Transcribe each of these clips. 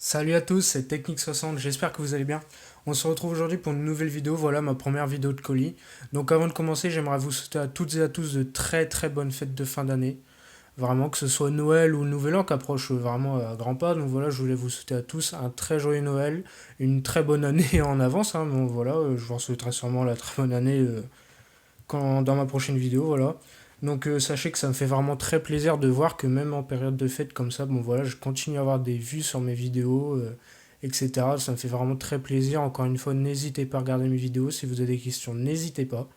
Salut à tous, c'est Technique60, j'espère que vous allez bien. On se retrouve aujourd'hui pour une nouvelle vidéo, voilà ma première vidéo de colis. Donc avant de commencer, j'aimerais vous souhaiter à toutes et à tous de très très bonnes fêtes de fin d'année. Vraiment que ce soit Noël ou le Nouvel An qui approche vraiment à grands pas. Donc voilà, je voulais vous souhaiter à tous un très joyeux Noël, une très bonne année en avance. Bon voilà, je vous souhaiterai sûrement la très bonne année dans ma prochaine vidéo, voilà. Donc sachez que ça me fait vraiment très plaisir de voir que même en période de fête comme ça, bon voilà, je continue à avoir des vues sur mes vidéos, etc. Ça me fait vraiment très plaisir. Encore une fois, n'hésitez pas à regarder mes vidéos. Si vous avez des questions, n'hésitez pas.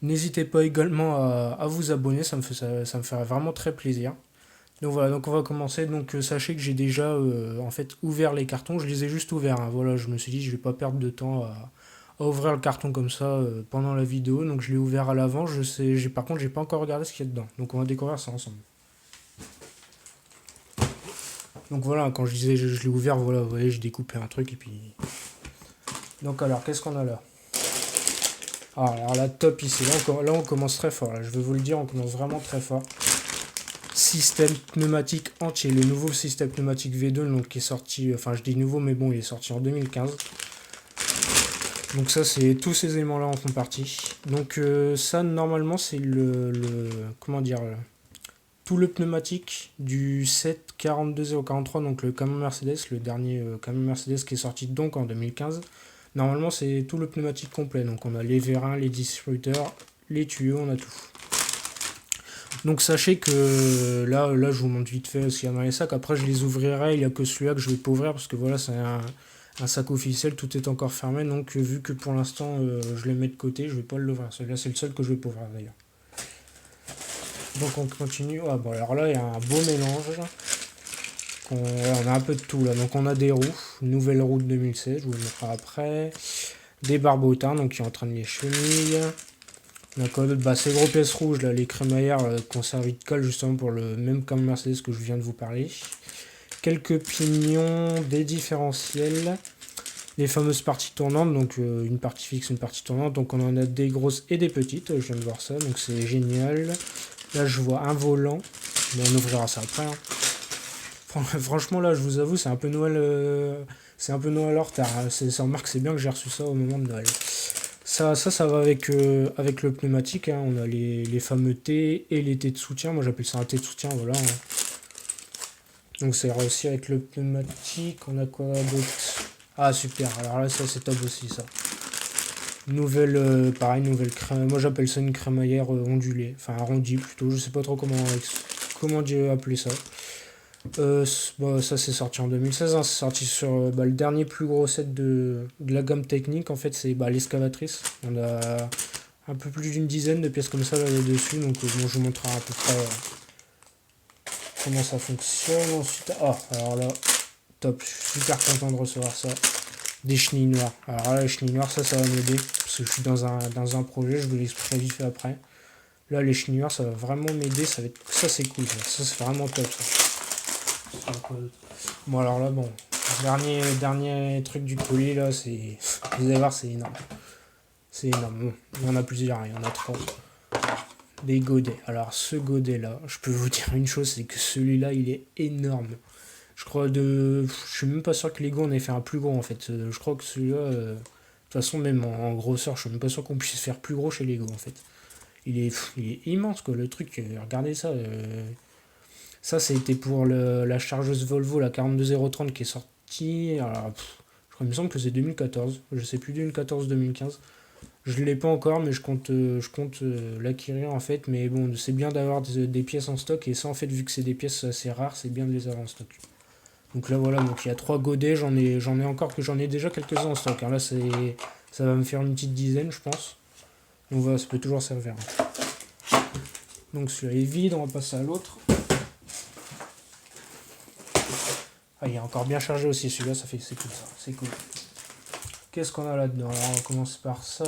N'hésitez pas également à vous abonner, ça me fait vraiment très plaisir. Donc voilà, donc on va commencer. Donc sachez que j'ai déjà en fait ouvert les cartons, je les ai juste ouverts, hein. Voilà, je me suis dit je vais pas perdre de temps à ouvrir le carton comme ça pendant la vidéo. Donc je l'ai ouvert à l'avant, par contre j'ai pas encore regardé ce qu'il y a dedans. Donc on va découvrir ça ensemble. Donc voilà, quand je disais je l'ai ouvert, voilà, vous voyez, j'ai découpé un truc et puis. Donc alors, qu'est-ce qu'on a là? Ah, alors là, top ici. Là, on commence très fort. Là, je vais vous le dire, on commence vraiment très fort. Système pneumatique entier, le nouveau système pneumatique V2 donc, qui est sorti, enfin je dis nouveau mais bon il est sorti en 2015. Donc ça c'est tous ces éléments là en font partie. Donc ça normalement c'est comment dire tout le pneumatique du 742043 donc le camion Mercedes, le dernier camion Mercedes qui est sorti donc en 2015. Normalement c'est tout le pneumatique complet, donc on a les vérins, les distributeurs, les tuyaux, on a tout. Donc sachez que là je vous montre vite fait ce qu'il y a dans les sacs. Après je les ouvrirai, il n'y a que celui-là que je vais pas ouvrir parce que voilà c'est un sac officiel, tout est encore fermé. Donc vu que pour l'instant je le mets de côté, je vais pas l'ouvrir. Celui-là c'est le seul que je vais pas ouvrir d'ailleurs. Donc on continue. Ah bon alors là il y a un beau mélange. On a un peu de tout là. Donc on a des roues, nouvelle roue de 2016, je vous le montrerai après. Des barbotins, donc qui est en train de les chenilles. D'accord, bah, ces gros pièces rouges, là, les crémaillères qui ont servi de colle justement pour le même camion Mercedes que je viens de vous parler. Quelques pignons, des différentiels, les fameuses parties tournantes, donc une partie fixe, une partie tournante. Donc on en a des grosses et des petites, je viens de voir ça, donc c'est génial. Là je vois un volant, mais on ouvrira ça après. Franchement là je vous avoue c'est un peu Noël, en retard. Ça remarque c'est bien que j'ai reçu ça au moment de Noël. Ça va avec le pneumatique, hein. On a les fameux T et les T de soutien. Moi j'appelle ça un T de soutien, voilà, hein. Donc c'est aussi avec le pneumatique. On a quoi d'autre? Ah super, alors là ça c'est top aussi ça. Pareil, nouvelle crème. Moi j'appelle ça une crémaillère ondulée. Enfin arrondie plutôt, je sais pas trop comment appeler ça. Bon, ça c'est sorti en 2016, hein. C'est sorti sur le dernier plus gros set de la gamme technique. En fait c'est l'excavatrice. On a un peu plus d'une dizaine de pièces comme ça là-dessus. Donc bon, je vous montrerai à peu près comment ça fonctionne. Ensuite, alors là, top, je suis super content de recevoir ça. Des chenilles noires. Alors là, les chenilles noires, ça va m'aider. Parce que je suis dans un projet, je vous l'expliquerai vite fait après. Là, les chenilles noires, ça va vraiment m'aider. Ça c'est cool. Ça c'est vraiment top ça. Bon alors là bon, dernier truc du colis là, c'est, vous allez voir, c'est énorme. C'est énorme. Bon, il y en a plusieurs, il y en a trois. Des godets. Alors ce godet là, je peux vous dire une chose, c'est que celui-là il est énorme. Je suis même pas sûr que Lego en ait fait un plus gros en fait. Je crois que celui-là, de toute façon même en grosseur, je suis même pas sûr qu'on puisse faire plus gros chez Lego en fait. Il est immense quoi le truc. Regardez ça. Ça, c'était pour la chargeuse Volvo, la 42030 qui est sortie. Alors, il me semble que c'est 2014. Je sais plus, 2014 2015. Je ne l'ai pas encore, mais je compte l'acquérir en fait. Mais bon, c'est bien d'avoir des pièces en stock. Et ça, en fait, vu que c'est des pièces assez rares, c'est bien de les avoir en stock. Donc là, voilà, donc il y a 3 godets. J'en ai déjà quelques-uns en stock, hein. Là, ça va me faire une petite dizaine, je pense. Donc voilà, ça peut toujours servir. Donc celui-là est vide, on va passer à l'autre. Ah, il est encore bien chargé aussi, celui-là, c'est cool ça, c'est cool. Qu'est-ce qu'on a là-dedans? Alors, on commence par ça.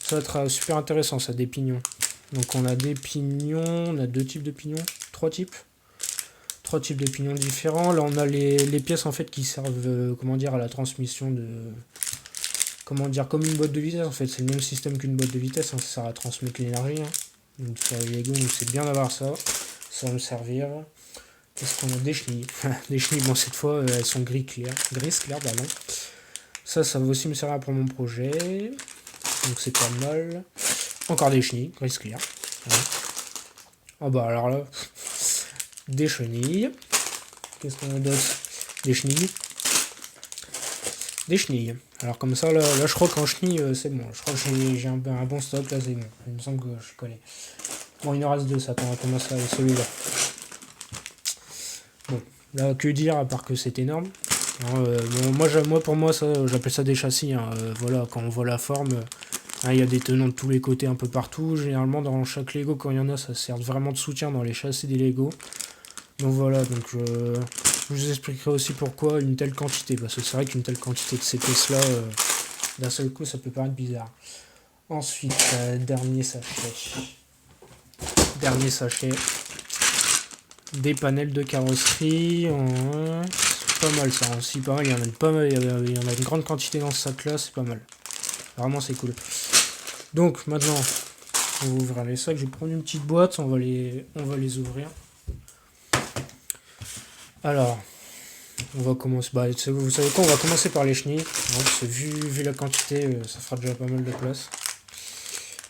Ça va être super intéressant, ça, des pignons. Donc on a des pignons, on a 2 types de pignons, 3 types. 3 types de pignons différents. Là on a les pièces en fait qui servent, comment dire, à la transmission de... Comment dire, comme une boîte de vitesse en fait, c'est le même système qu'une boîte de vitesse, hein. Ça sert à transmettre l'énergie, hein. Donc sur les Lego, donc c'est bien d'avoir ça, ça va me servir. Est-ce qu'on a des chenilles? Des chenilles, bon cette fois elles sont gris clair, pardon. Ça va aussi me servir pour mon projet. Donc c'est pas mal. Encore des chenilles, gris clair. Voilà. Ah bah alors là, des chenilles. Qu'est-ce qu'on a d'autre? Des chenilles. Des chenilles. Alors comme ça, là je crois qu'en chenilles, c'est bon. Je crois que j'ai un bon stock, là c'est bon. Il me semble que je connais. Bon, il en reste deux, ça. Attends, on va commencer avec celui-là. Bon, là, que dire, à part que c'est énorme. Hein, bon, pour moi, ça, j'appelle ça des châssis. Hein. Voilà, quand on voit la forme, hein, il y a des tenants de tous les côtés, un peu partout. Généralement, dans chaque Lego, quand il y en a, ça sert vraiment de soutien dans les châssis des Lego. Donc voilà, donc je vous expliquerai aussi pourquoi une telle quantité. Parce que c'est vrai qu'une telle quantité de ces pièces-là, d'un seul coup, ça peut paraître bizarre. Ensuite, dernier sachet. Des panels de carrosserie. C'est pas mal ça aussi, pas mal. Il y en a une grande quantité dans ce sac là, c'est pas mal. Vraiment c'est cool. Donc maintenant, on va ouvrir les sacs. Je vais prendre une petite boîte, on va les ouvrir. Alors, on va commencer. Bah, vous savez quoi, on va commencer par les chenilles. Donc, vu la quantité, ça fera déjà pas mal de place.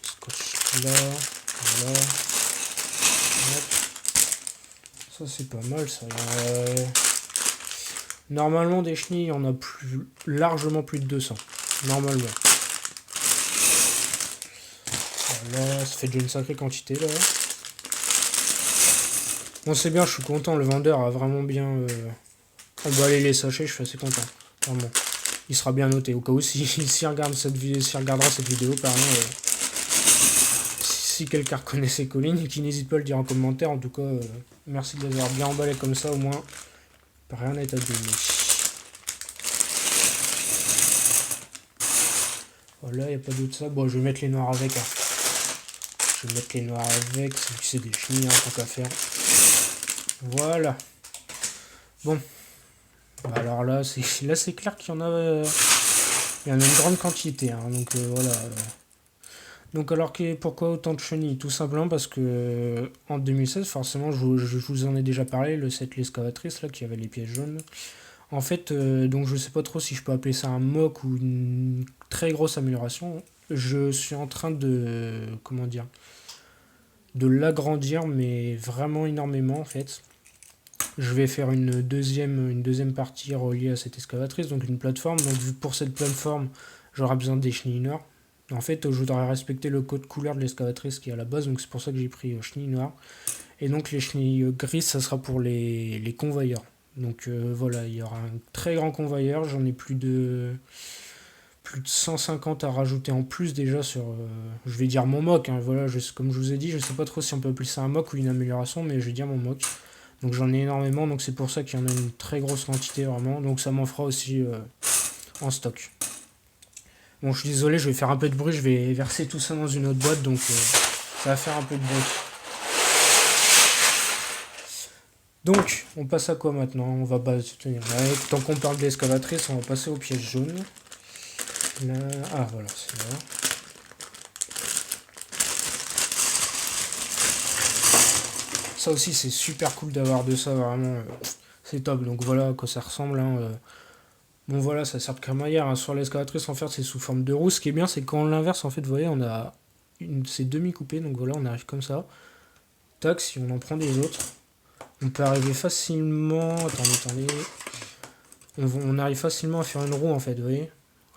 Scotch là, voilà. Ça c'est pas mal ça. Normalement des chenilles, il y en a largement plus de 200. Normalement. Voilà, ça fait déjà une sacrée quantité là. Bon c'est bien, je suis content, le vendeur a vraiment bien emballé les sachets, je suis assez content. Vraiment. Il sera bien noté. Au cas où s'il regardera cette vidéo, pardon. Si quelqu'un reconnaît ces collines, qui n'hésite pas à le dire en commentaire. En tout cas, merci de les avoir bien emballés comme ça, au moins. Rien n'est à donner. Voilà, il n'y a pas d'autre ça. Bon, je vais mettre les noirs avec. Hein. Je vais mettre les noirs avec. C'est des chenilles, hein, tant qu'à faire. Voilà. Bon. Alors là, c'est clair qu'il y en a. Il y en a une grande quantité. Hein, donc voilà. Donc alors pourquoi autant de chenilles? Tout simplement parce que en 2016, forcément, je vous en ai déjà parlé, le set l'excavatrice là qui avait les pièces jaunes. En fait, donc je sais pas trop si je peux appeler ça un mock ou une très grosse amélioration. Je suis en train de de l'agrandir, mais vraiment énormément en fait. Je vais faire une deuxième partie reliée à cette excavatrice, donc une plateforme. Donc pour cette plateforme, j'aurai besoin des chenilles noires. En fait, je voudrais respecter le code couleur de l'excavatrice qui est à la base, donc c'est pour ça que j'ai pris chenilles noires. Et donc les chenilles grises, ça sera pour les convoyeurs. Donc voilà, il y aura un très grand convoyeur, j'en ai plus de 150 à rajouter en plus déjà sur, je vais dire mon mock, hein, voilà, comme je vous ai dit, je sais pas trop si on peut appeler ça un mock ou une amélioration, mais je vais dire mon mock. Donc j'en ai énormément, donc c'est pour ça qu'il y en a une très grosse quantité vraiment, donc ça m'en fera aussi en stock. Bon, je suis désolé, je vais faire un peu de bruit, je vais verser tout ça dans une autre boîte, donc ça va faire un peu de bruit. Donc, on passe à quoi maintenant? On va tenir. Tant qu'on parle d'excavatrice, on va passer aux pièces jaunes. Là, ah voilà, c'est là. Ça aussi, c'est super cool d'avoir de ça, vraiment. C'est top. Donc voilà à quoi ça ressemble. Hein. Bon voilà, ça sert de crémaillère. Hein. Sur l'excavatrice, en fait, c'est sous forme de roue. Ce qui est bien, c'est quand on l'inverse, en fait, vous voyez, on a c'est demi-coupé. Donc voilà, on arrive comme ça. Tac, si on en prend des autres. On peut arriver facilement. Attendez. On arrive facilement à faire une roue en fait, vous voyez.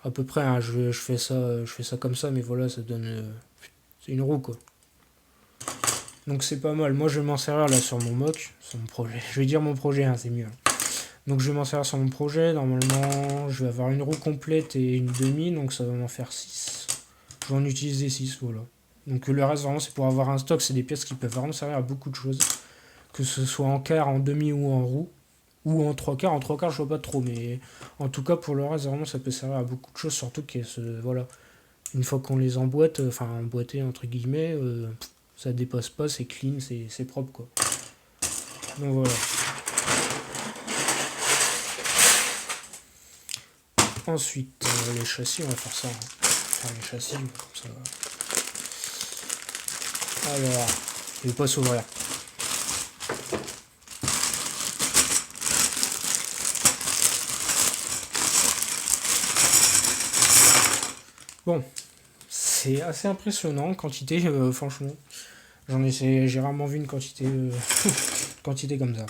À peu près, hein, je fais ça comme ça, mais voilà, ça donne. C'est une roue quoi. Donc c'est pas mal. Moi je vais m'en servir là sur mon mock, sur mon projet. Je vais dire mon projet, hein, c'est mieux. Donc je vais m'en servir sur mon projet. Normalement, je vais avoir une roue complète et une demi, donc ça va m'en faire 6. Je vais en utiliser 6, voilà. Donc le reste vraiment c'est pour avoir un stock, c'est des pièces qui peuvent vraiment servir à beaucoup de choses. Que ce soit en quart, en demi ou en roue, ou en trois quarts. En trois quarts, je vois pas trop, mais en tout cas, pour le reste, vraiment, ça peut servir à beaucoup de choses, surtout que, voilà, une fois qu'on les emboîte, enfin, emboîté entre guillemets, ça dépasse pas, c'est clean, c'est propre, quoi. Donc voilà. Ensuite, les châssis, on va faire ça. Enfin, les châssis, comme ça. Alors, je vais pas s'ouvrir. Bon, c'est assez impressionnant, quantité, franchement. J'ai rarement vu une quantité, quantité comme ça.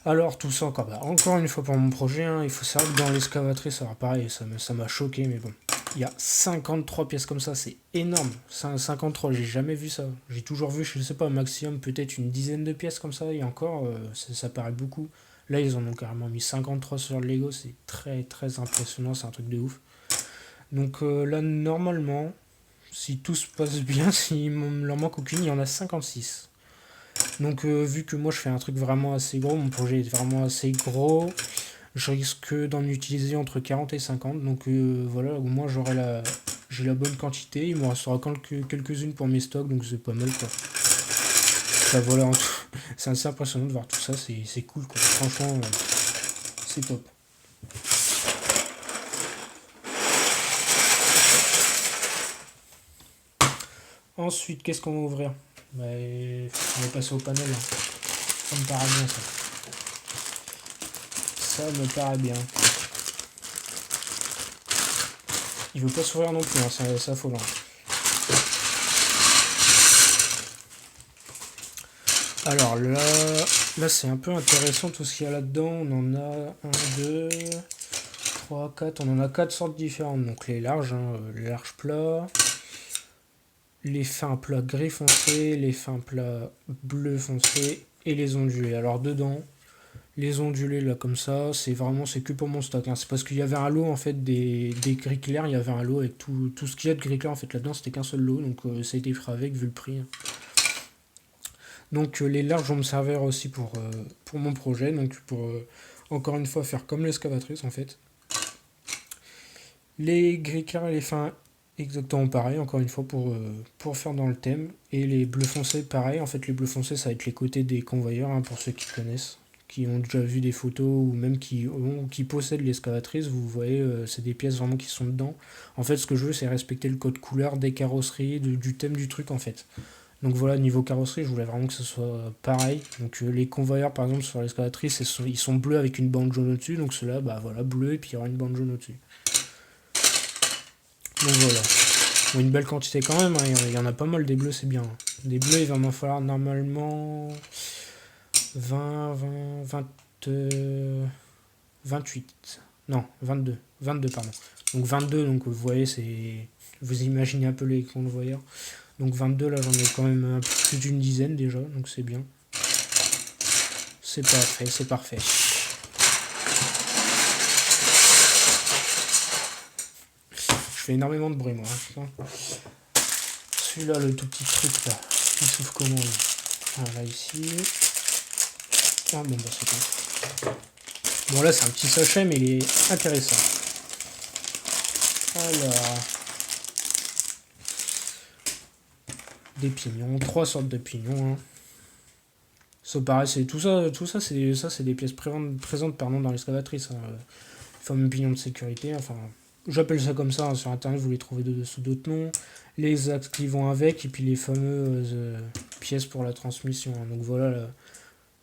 Alors tout ça encore, encore une fois pour mon projet, hein, il faut savoir que dans l'excavatrice, alors pareil, ça m'a choqué, mais bon. Il y a 53 pièces comme ça, c'est énorme. 53, j'ai jamais vu ça. J'ai toujours vu, je sais pas, maximum peut-être une dizaine de pièces comme ça, et encore, ça paraît beaucoup. Là, ils en ont carrément mis 53 sur le Lego, c'est très très impressionnant, c'est un truc de ouf. Donc là, normalement, si tout se passe bien, s'il ne leur manque aucune, il y en a 56. Donc vu que moi je fais un truc vraiment assez gros, mon projet est vraiment assez gros, je risque d'en utiliser entre 40 et 50. Donc voilà, au moins j'ai la bonne quantité, il me restera quelques-unes pour mes stocks, donc c'est pas mal quoi. Enfin, voilà, c'est assez impressionnant de voir tout ça, c'est cool quoi. Franchement, c'est top. Ensuite, qu'est-ce qu'on va ouvrir? On va passer au panel. Hein. Ça me paraît bien ça. Ça me paraît bien. Il veut pas s'ouvrir non plus, hein, c'est affolant. Alors là c'est un peu intéressant tout ce qu'il y a là-dedans. On en a 1, 2, 3, 4. On en a 4 sortes différentes. Donc les larges, hein, les larges plats, les fins plats gris foncé, les fins plats bleu foncé et les ondulés. Alors dedans, les ondulés là comme ça, c'est que pour mon stock. Hein. C'est parce qu'il y avait un lot en fait des gris clairs, il y avait un lot avec tout ce qu'il y a de gris clair en fait là-dedans, c'était qu'un seul lot, donc ça a été pris avec vu le prix. Hein. Donc les larges vont me servir aussi pour mon projet, donc pour encore une fois faire comme l'excavatrice en fait. Les gris clairs et les fins exactement pareil, encore une fois pour faire dans le thème. Et les bleus foncés pareil, en fait les bleus foncés ça va être les côtés des convoyeurs hein, pour ceux qui connaissent, qui ont déjà vu des photos ou même qui possèdent l'excavatrice, vous voyez c'est des pièces vraiment qui sont dedans. En fait ce que je veux c'est respecter le code couleur des carrosseries, du thème du truc en fait. Donc voilà, niveau carrosserie, je voulais vraiment que ce soit pareil. Donc les convoyeurs, par exemple, sur l'excavatrice, ils sont bleus avec une bande jaune au-dessus. Donc ceux-là, voilà, bleu et puis il y aura une bande jaune au-dessus. Donc voilà. Bon, une belle quantité quand même, hein, il y en a pas mal des bleus, c'est bien. Des bleus, il va m'en falloir normalement 20, 28. Non, 22. 22, pardon. Donc 22, donc vous voyez, vous imaginez un peu les convoyeurs. Donc 22, là j'en ai quand même plus d'une dizaine déjà, donc c'est bien. C'est parfait, c'est parfait. Je fais énormément de bruit moi. Hein. Celui-là, le tout petit truc là, il s'ouvre comment là? Voilà ici. Ah bon bah c'est bon. Bon là c'est un petit sachet mais il est intéressant. Alors... des pignons, 3 sortes de pignons. Hein. Ça pareil, c'est tout ça c'est des pièces présentes pardon, dans l'excavatrice. Hein. Les fameux pignons de sécurité, enfin j'appelle ça comme ça, hein. Sur internet vous les trouvez sous d'autres noms. Les axes qui vont avec et puis les fameuses pièces pour la transmission. Hein. Donc voilà, là,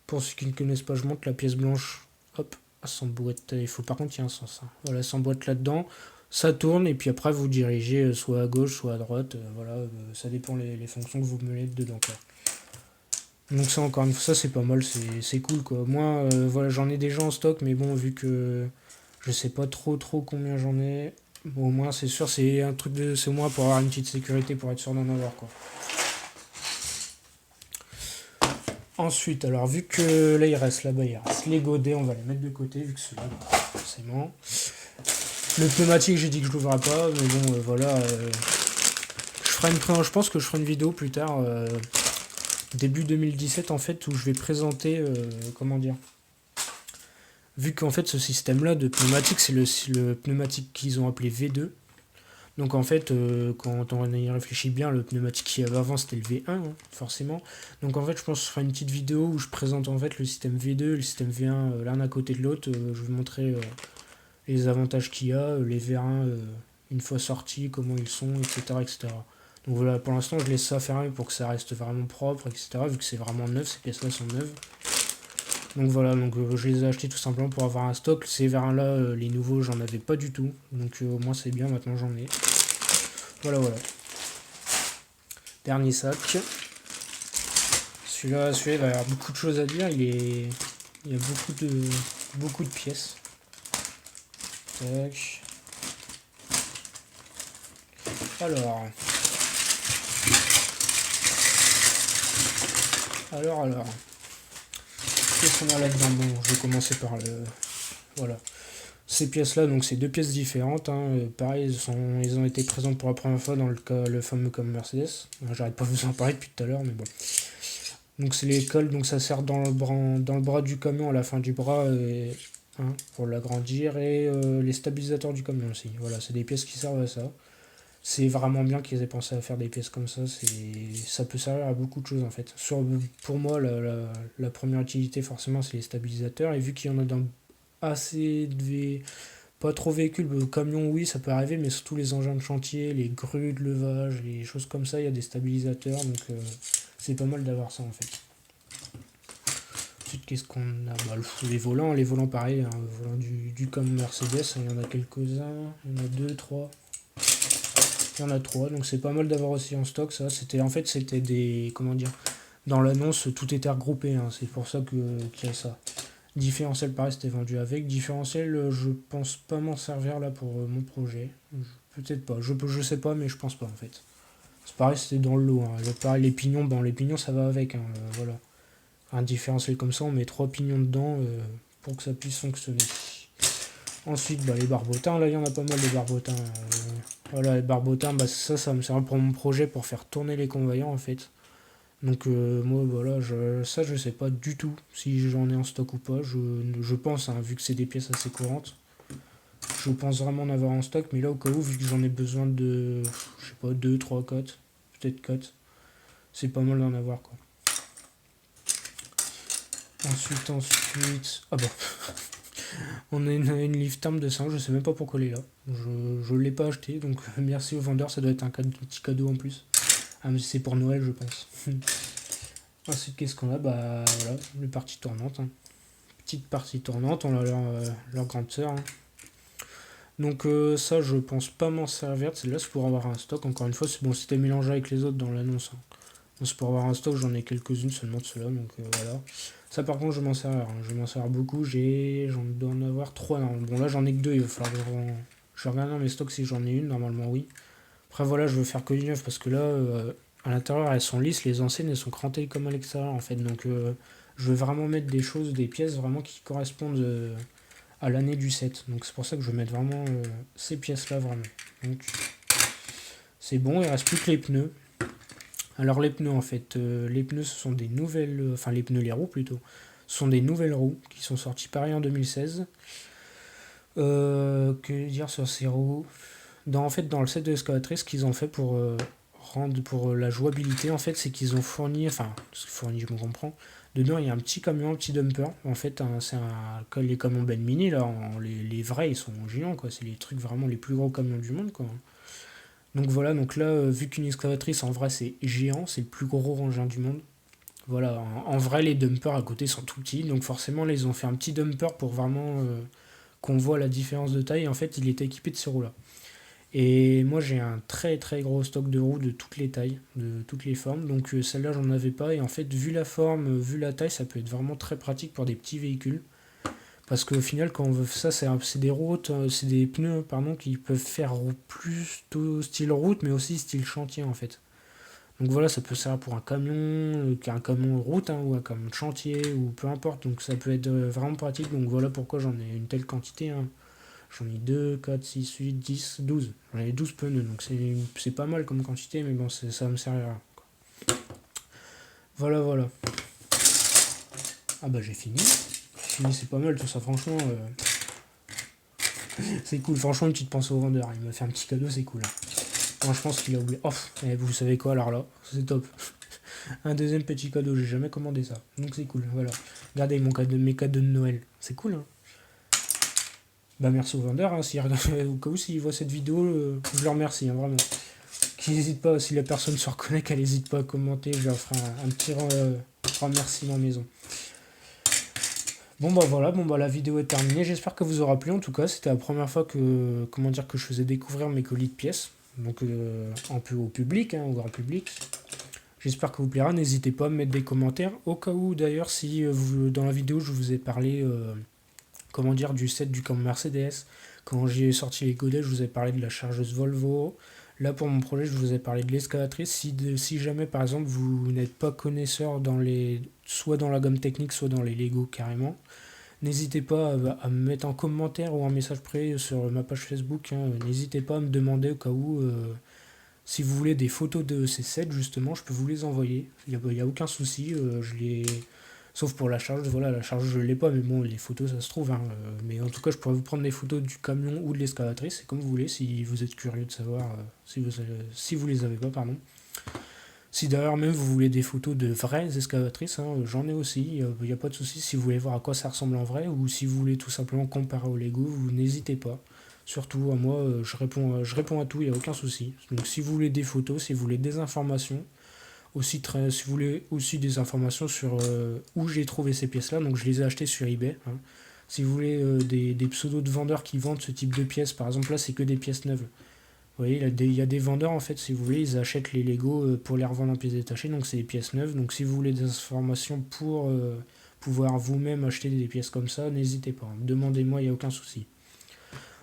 pour ceux qui ne connaissent pas, je montre la pièce blanche, hop, elle s'emboîte, il faut par contre il y a un sens. Hein. Voilà, elle s'emboîte là-dedans. Ça tourne et puis après vous dirigez soit à gauche soit à droite, voilà, ça dépend les fonctions que vous mettez dedans quoi. Donc ça encore une fois, ça c'est pas mal, c'est cool quoi. Moi voilà j'en ai déjà en stock mais bon vu que je sais pas trop combien j'en ai, bon, au moins c'est sûr c'est un truc c'est au moins pour avoir une petite sécurité pour être sûr d'en avoir quoi. Ensuite alors vu que là il reste les godets, on va les mettre de côté vu que ceux-là forcément. Le pneumatique, j'ai dit que je l'ouvrirai pas, mais bon, voilà. Je pense que je ferai une vidéo plus tard, début 2017, en fait, où je vais présenter, comment dire. Vu qu'en fait, ce système-là de pneumatique, c'est le pneumatique qu'ils ont appelé V2. Donc en fait, quand on y réfléchit bien, le pneumatique qu'il y avait avant, c'était le V1, hein, forcément. Donc en fait, je pense que je ferai une petite vidéo où je présente en fait le système V2 et le système V1 l'un à côté de l'autre. Je vais montrer... les avantages qu'il y a, les vérins une fois sortis, comment ils sont, etc. etc. Donc voilà, pour l'instant je laisse ça fermer pour que ça reste vraiment propre, etc. Vu que c'est vraiment neuf, ces pièces-là sont neuves. Donc voilà, donc je les ai achetés tout simplement pour avoir un stock. Ces vins-là, les nouveaux, j'en avais pas du tout. Donc au moins c'est bien, maintenant j'en ai. Voilà, voilà. Dernier sac. Celui-là, il va y avoir beaucoup de choses à dire. Il y a beaucoup de pièces. Tac. Alors. Qu'est-ce qu'on a là-dedans? Bon, je vais commencer par le... Voilà. Ces pièces-là, donc c'est deux pièces différentes. Hein. Pareil, ils ont été présentes pour la première fois dans le fameux comme Mercedes. J'arrête pas de vous en parler depuis tout à l'heure, mais bon. Donc c'est les cols, donc ça sert dans le bras du camion, à la fin du bras, hein, pour l'agrandir, et les stabilisateurs du camion aussi. Voilà, c'est des pièces qui servent à ça. C'est vraiment bien qu'ils aient pensé à faire des pièces comme ça. Ça peut servir à beaucoup de choses en fait. Pour moi, la première utilité forcément, c'est les stabilisateurs. Et vu qu'il y en a dans assez de pas trop véhicules, camions oui, ça peut arriver, mais surtout les engins de chantier, les grues de levage, les choses comme ça, il y a des stabilisateurs. Donc c'est pas mal d'avoir ça en fait. Ensuite, qu'est-ce qu'on a? Les volants pareil, hein, le volant du camion Mercedes, il y en a quelques-uns, il y en a 2, 3. Il y en a 3, donc c'est pas mal d'avoir aussi en stock ça. C'était des. Comment dire? Dans l'annonce, tout était regroupé, hein, c'est pour ça qu'il y a ça. Différentiel, pareil, c'était vendu avec. Différentiel, je pense pas m'en servir là pour mon projet. Peut-être pas, je sais pas, mais je pense pas en fait. C'est pareil, c'était dans le lot. Hein. Pareil, les pignons ça va avec. Hein, voilà. Un différentiel comme ça, on met 3 pignons dedans pour que ça puisse fonctionner. Ensuite, les barbotins, là il y en a pas mal de barbotins. Voilà, les barbotins, ça me sert pour mon projet pour faire tourner les convoyants en fait. Donc moi voilà, je sais pas du tout si j'en ai en stock ou pas. Je pense, hein, vu que c'est des pièces assez courantes, je pense vraiment en avoir en stock, mais là au cas où, vu que j'en ai besoin de, je sais pas, 2, 3 cotes, peut-être 4, c'est pas mal d'en avoir quoi. Ensuite, ah bah, on a une lift terme de 5, je sais même pas pourquoi elle est là. Je l'ai pas acheté, donc merci au vendeur, ça doit être un petit cadeau en plus. Ah mais c'est pour Noël je pense. Ensuite qu'est-ce qu'on a? Voilà, les parties tournantes. Hein. Petite partie tournante, on a leur grande sœur. Hein. Donc ça je pense pas m'en servir, celle-là c'est pour avoir un stock, encore une fois, c'est bon, c'était mélangé avec les autres dans l'annonce. Hein. Donc, c'est pour avoir un stock, j'en ai quelques-unes seulement de ceux-là, donc voilà. Ça par contre je m'en sers, hein. Je m'en sers beaucoup, j'en dois en avoir 3. Non. Bon là j'en ai que 2, il va falloir que je regarde dans mes stocks si j'en ai une, normalement oui. Après voilà, je veux faire que du neuf parce que là, à l'intérieur elles sont lisses, les anciennes elles sont crantées comme à l'extérieur en fait. Donc je veux vraiment mettre des pièces vraiment qui correspondent à l'année du set. Donc c'est pour ça que je vais mettre vraiment ces pièces là vraiment. Donc c'est bon, il reste plus que les pneus. Alors les pneus en fait, les pneus ce sont des nouvelles, enfin les roues plutôt, ce sont des nouvelles roues qui sont sorties pareil en 2016. Que dire sur ces roues? En fait, dans le set de l'escalatrice, ce qu'ils ont fait pour la jouabilité, en fait, c'est qu'ils ont fourni, je me comprends, dedans il y a un petit camion, un petit dumper. En fait, c'est les camions Ben Mini, là, les vrais, ils sont géants, quoi. C'est les trucs vraiment les plus gros camions du monde, quoi. Donc voilà, donc là, vu qu'une excavatrice, en vrai, c'est géant, c'est le plus gros engin du monde. Voilà, en vrai, les dumpers à côté sont tout petits, donc forcément, là, ils ont fait un petit dumper pour vraiment qu'on voit la différence de taille. En fait, il était équipé de ces roues-là. Et moi j'ai un très très gros stock de roues de toutes les tailles, de toutes les formes, donc celle-là j'en avais pas, et en fait vu la forme, vu la taille, ça peut être vraiment très pratique pour des petits véhicules. Parce qu'au final quand on veut ça, c'est des routes, c'est des pneus pardon, qui peuvent faire plus style route mais aussi style chantier en fait. Donc voilà, ça peut servir pour un camion route hein, ou un camion de chantier ou peu importe, donc ça peut être vraiment pratique, donc voilà pourquoi j'en ai une telle quantité. Hein. J'en ai 2, 4, 6, 8, 10, 12. J'en ai 12 pneus, donc c'est pas mal comme quantité, mais bon, ça me servira. Voilà, voilà. Ah bah j'ai fini. C'est pas mal tout ça, franchement. C'est cool, franchement, une petite pensée au vendeur. Il m'a fait un petit cadeau, c'est cool. Moi, je pense qu'il a oublié. Oh, vous savez quoi, alors là, c'est top. Un deuxième petit cadeau, j'ai jamais commandé ça. Donc c'est cool, voilà. Regardez mes cadeaux de Noël. C'est cool, hein. Bah merci au vendeur, hein, au cas où s'il voit cette vidéo, je le remercie, hein, vraiment. Qu'il n'hésite pas, si la personne se reconnaît, qu'elle n'hésite pas à commenter, je leur ferai un petit remerciement maison. Bon bah voilà, bon bah la vidéo est terminée, j'espère que vous aura plu. En tout cas, c'était la première fois que, comment dire, que je faisais découvrir mes colis de pièces, donc un peu au public, hein, au grand public. J'espère que vous plaira, n'hésitez pas à me mettre des commentaires, au cas où d'ailleurs si dans la vidéo je vous ai parlé, comment dire, du set du camp Mercedes, quand j'ai sorti les godets, je vous ai parlé de la chargeuse Volvo. Là pour mon projet, je vous ai parlé de l'escalatrice. Si jamais par exemple vous n'êtes pas connaisseur soit dans la gamme technique, soit dans les Lego carrément, n'hésitez pas à me mettre en commentaire ou un message privé sur ma page Facebook, hein. N'hésitez pas à me demander au cas où si vous voulez des photos de ces sets, justement, je peux vous les envoyer. Il y a aucun souci. Sauf pour la charge, voilà, la charge je l'ai pas, mais bon, les photos ça se trouve, hein. Mais en tout cas, je pourrais vous prendre des photos du camion ou de l'escalatrice, c'est comme vous voulez, si vous êtes curieux de savoir, si vous les avez pas, pardon. Si d'ailleurs même vous voulez des photos de vraies escalatrices, hein, j'en ai aussi, il n'y a pas de souci. Si vous voulez voir à quoi ça ressemble en vrai, ou si vous voulez tout simplement comparer au Lego, vous n'hésitez pas. Surtout à moi, je réponds à tout, il n'y a aucun souci. Donc si vous voulez des photos, si vous voulez des informations, si vous voulez aussi des informations sur où j'ai trouvé ces pièces-là, donc je les ai achetées sur eBay, hein. Si vous voulez des pseudos de vendeurs qui vendent ce type de pièces, par exemple là c'est que des pièces neuves. Vous voyez, il y a des vendeurs en fait, si vous voulez, ils achètent les Lego pour les revendre en pièces détachées, donc c'est des pièces neuves. Donc si vous voulez des informations pour pouvoir vous-même acheter des pièces comme ça, n'hésitez pas, hein. Demandez-moi, il n'y a aucun souci.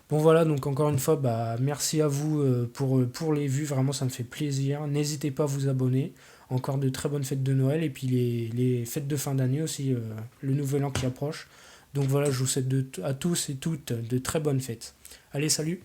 Bon voilà, donc encore une fois, bah, merci à vous pour les vues, vraiment ça me fait plaisir. N'hésitez pas à vous abonner. Encore de très bonnes fêtes de Noël et puis les fêtes de fin d'année aussi, le nouvel an qui approche. Donc voilà, je vous souhaite à tous et toutes de très bonnes fêtes. Allez, salut!